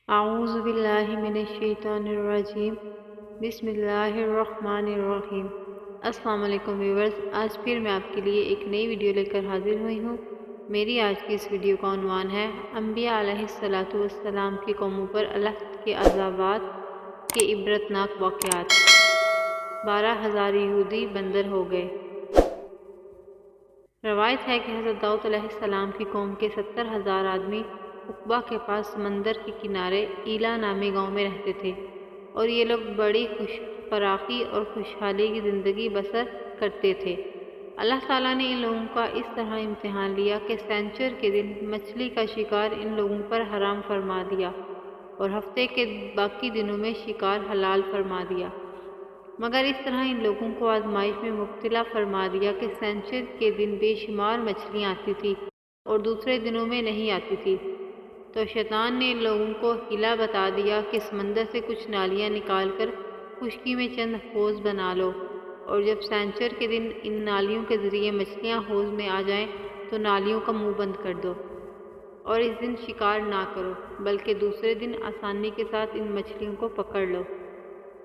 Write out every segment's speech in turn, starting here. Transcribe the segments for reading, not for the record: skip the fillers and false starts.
اعوذ باللہ من الشیطان الرجیم بسم اللہ الرحمن الرحیم۔ السلام علیکم ویورز، آج پھر میں آپ کے لیے ایک نئی ویڈیو لے کر حاضر ہوئی ہوں۔ میری آج کی اس ویڈیو کا عنوان ہے انبیاء علیہ السلام کی قوموں پر اللہ کے عذابات کے عبرتناک واقعات۔ 12,000 یہودی بندر ہو گئے۔ روایت ہے کہ حضرت داؤد علیہ السلام کی قوم کے 70,000 آدمی عقبہ کے پاس سمندر کے کنارے ایلا نامی گاؤں میں رہتے تھے، اور یہ لوگ بڑی فراخی اور خوشحالی کی زندگی بسر کرتے تھے۔ اللہ تعالیٰ نے ان لوگوں کا اس طرح امتحان لیا کہ سینچر کے دن مچھلی کا شکار ان لوگوں پر حرام فرما دیا اور ہفتے کے باقی دنوں میں شکار حلال فرما دیا، مگر اس طرح ان لوگوں کو آزمائش میں مبتلا فرما دیا کہ سینچر کے دن بے شمار مچھلیاں آتی تھی اور دوسرے دنوں میں نہیں آتی تھی۔ تو شیطان نے ان لوگوں کو حیلہ بتا دیا کہ سمندر سے کچھ نالیاں نکال کر خشکی میں چند حوض بنا لو، اور جب سینچر کے دن ان نالیوں کے ذریعے مچھلیاں حوض میں آ جائیں تو نالیوں کا منہ بند کر دو، اور اس دن شکار نہ کرو بلکہ دوسرے دن آسانی کے ساتھ ان مچھلیوں کو پکڑ لو۔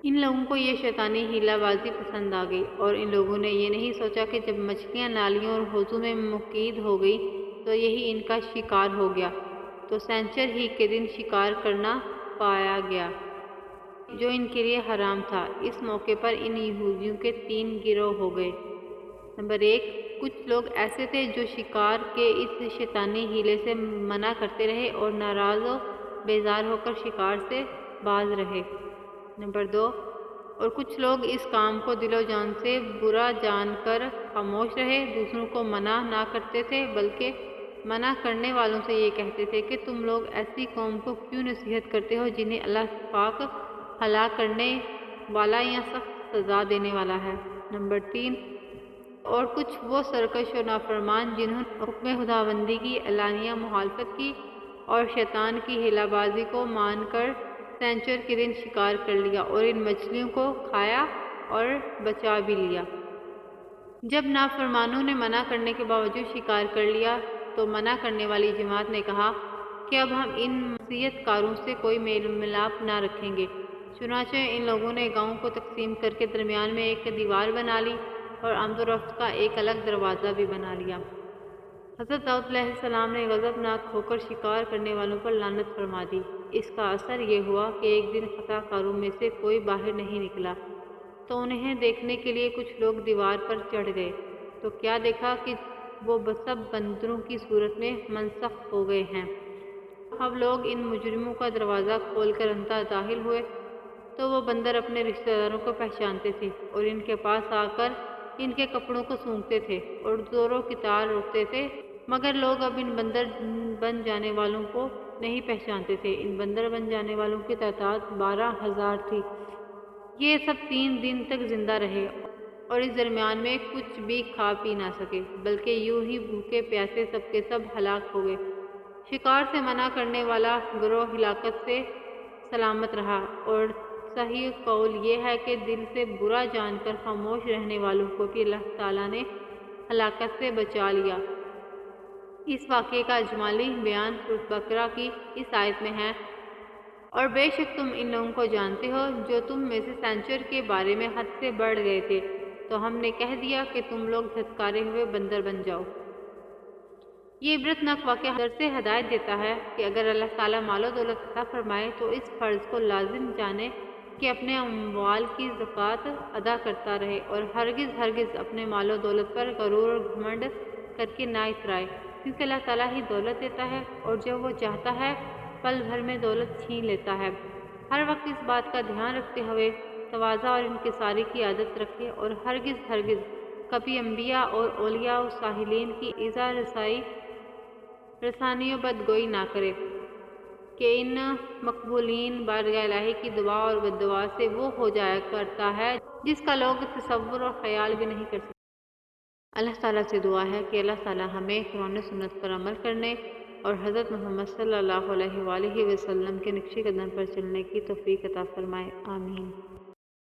ان لوگوں کو یہ شیطانی حیلہ بازی پسند آ گئی، اور ان لوگوں نے یہ نہیں سوچا کہ جب مچھلیاں نالیوں اور حوضوں میں مقید ہو گئی تو یہی ان کا شکار ہو گیا، تو سینچر ہی کے دن شکار کرنا پایا گیا جو ان کے لیے حرام تھا۔ اس موقع پر ان یہودیوں کے 3 گروہ ہو گئے۔ نمبر 1، کچھ لوگ ایسے تھے جو شکار کے اس شیطانی حیلے سے منع کرتے رہے اور ناراض و بیزار ہو کر شکار سے باز رہے۔ نمبر 2، اور کچھ لوگ اس کام کو دل و جان سے برا جان کر خاموش رہے، دوسروں کو منع نہ کرتے تھے بلکہ منع کرنے والوں سے یہ کہتے تھے کہ تم لوگ ایسی قوم کو کیوں نصیحت کرتے ہو جنہیں اللہ پاک ہلاک کرنے والا یا سخت سزا دینے والا ہے۔ نمبر 3، اور کچھ وہ سرکش و نافرمان جنہوں نے حکم خداوندی کی اعلانیہ مخالفت کی اور شیطان کی حیلہ بازی کو مان کر سینچر کے دن شکار کر لیا اور ان مچھلیوں کو کھایا اور بچا بھی لیا۔ جب نافرمانوں نے منع کرنے کے باوجود شکار کر لیا تو منع کرنے والی جماعت نے کہا کہ اب ہم ان معصیت کاروں سے کوئی میل ملاپ نہ رکھیں گے۔ چنانچہ ان لوگوں نے گاؤں کو تقسیم کر کے درمیان میں ایک دیوار بنا لی اور آمد و رفت کا ایک الگ دروازہ بھی بنا لیا۔ حضرت داؤد علیہ السلام نے غضبناک ہو کر شکار کرنے والوں پر لعنت فرما دی۔ اس کا اثر یہ ہوا کہ ایک دن خطا کاروں میں سے کوئی باہر نہیں نکلا، تو انہیں دیکھنے کے لیے کچھ لوگ دیوار پر چڑھ گئے، تو کیا دیکھا کہ وہ سب بندروں کی صورت میں منسخ ہو گئے ہیں۔ اب لوگ ان مجرموں کا دروازہ کھول کر اندر داخل ہوئے تو وہ بندر اپنے رشتہ داروں کو پہچانتے تھے اور ان کے پاس آ کر ان کے کپڑوں کو سونگھتے تھے اور زور و قتال روکتے تھے، مگر لوگ اب ان بندر بن جانے والوں کو نہیں پہچانتے تھے۔ ان بندر بن جانے والوں کی تعداد 12,000 تھی۔ یہ سب 3 دن تک زندہ رہے اور اس درمیان میں کچھ بھی کھا پی نہ سکے، بلکہ یوں ہی بھوکے پیاسے سب کے سب ہلاک ہو گئے۔ شکار سے منع کرنے والا گروہ ہلاکت سے سلامت رہا، اور صحیح قول یہ ہے کہ دل سے برا جان کر خاموش رہنے والوں کو بھی اللہ تعالیٰ نے ہلاکت سے بچا لیا۔ اس واقعے کا اجمالی بیان سورۃ بقرہ کی اس آیت میں ہے، اور بے شک تم ان لوگوں کو جانتے ہو جو تم میں سے سینچر کے بارے میں حد سے بڑھ گئے تھے، تو ہم نے کہہ دیا کہ تم لوگ دھتکارے ہوئے بندر بن جاؤ۔ یہ عبرتناک واقعہ در سے ہدایت دیتا ہے کہ اگر اللہ تعالیٰ مال و دولت عطا فرمائے تو اس فرض کو لازم جانے کہ اپنے اموال کی زکوٰۃ ادا کرتا رہے اور ہرگز اپنے مال و دولت پر غرور اور گھمنڈ کر کے نہ اترائے، کیونکہ اللہ تعالیٰ ہی دولت دیتا ہے اور جب وہ چاہتا ہے پل بھر میں دولت چھین لیتا ہے۔ ہر وقت اس بات کا دھیان رکھتے ہوئے تواضع اور انکساری کی عادت رکھے اور ہرگز کبھی انبیاء اور اولیاء و صالحین کی ایذا رسانی و بدگوئی نہ کرے، کہ ان مقبولین بارگاہ الہی کی دعا اور بددعا سے وہ ہو جایا کرتا ہے جس کا لوگ تصور اور خیال بھی نہیں کر سکتے۔ اللہ تعالیٰ سے دعا ہے کہ اللہ تعالیٰ ہمیں قرآن و سنت پر عمل کرنے اور حضرت محمد صلی اللہ علیہ وآلہ وسلم کے نقش قدم پر چلنے کی توفیق عطا فرمائے، آمین۔